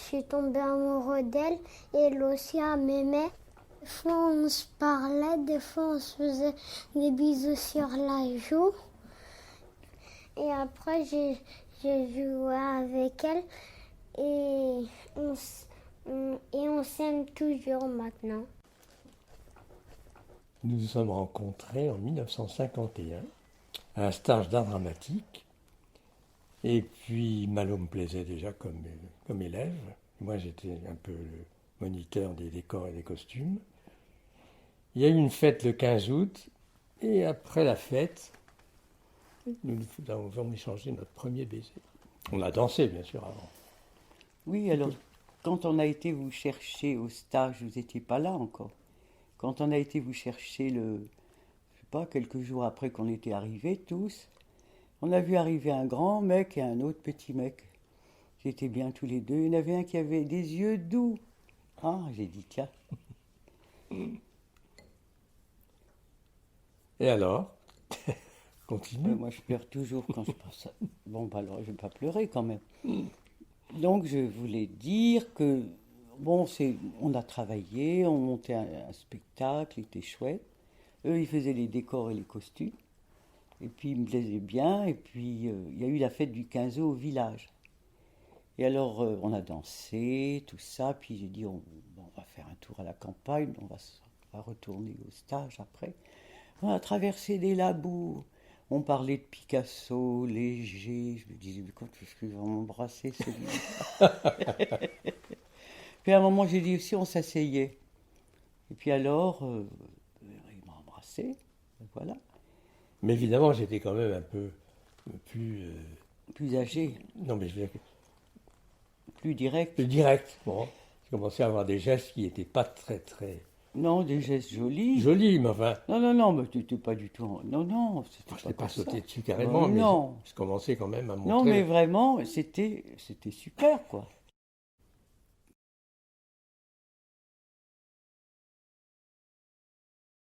Je suis tombée amoureux d'elle et elle aussi elle m'aimait. Des fois on se parlait, des fois on se faisait des bisous sur la joue. Et après j'ai joué avec elle et on s'aime toujours maintenant. Nous nous sommes rencontrés en 1951 à un stage d'art dramatique. Et puis Malo me plaisait déjà comme élève. Moi j'étais un peu le moniteur des décors et des costumes. Il y a eu une fête le 15 août et après la fête, nous avons échangé notre premier baiser. On a dansé bien sûr avant. Oui, alors, quand on a été vous chercher au stage, vous n'étiez pas là encore. Quand on a été vous chercher, je sais pas, quelques jours après qu'on était arrivés tous, on a vu arriver un grand mec et un autre petit mec. Ils étaient bien tous les deux. Il y en avait un qui avait des yeux doux. Ah, j'ai dit, tiens. Et alors continue. Moi, je pleure toujours quand je pense ça. Bon, bah alors, je ne vais pas pleurer quand même. Donc, je voulais dire que, bon, on a travaillé, on montait un spectacle, il était chouette. Eux, ils faisaient les décors et les costumes. Et puis, ils me plaisaient bien. Et puis, il y a eu la fête du 15 août au village. Et alors, on a dansé, tout ça. Puis, j'ai dit, on va faire un tour à la campagne. On va retourner au stage après. On a traversé des labours. On parlait de Picasso, Léger. Je me disais, mais quand est-ce qu'il va m'embrasser celui-là? Puis à un moment, j'ai dit aussi, on s'asseyait. Et puis alors, il m'a embrassé. Voilà. Mais évidemment j'étais quand même un peu plus... Plus âgé, non mais je veux dire, plus direct. plus direct. Bon, j'ai commencé à avoir des gestes qui n'étaient pas très Non, des gestes jolis. jolis, mais enfin... Non, mais tu n'étais pas du tout. Non, Je c'était n'ai pas comme ça. sauté dessus carrément, mais non. je commençais quand même à montrer. Non, mais vraiment, c'était super, quoi.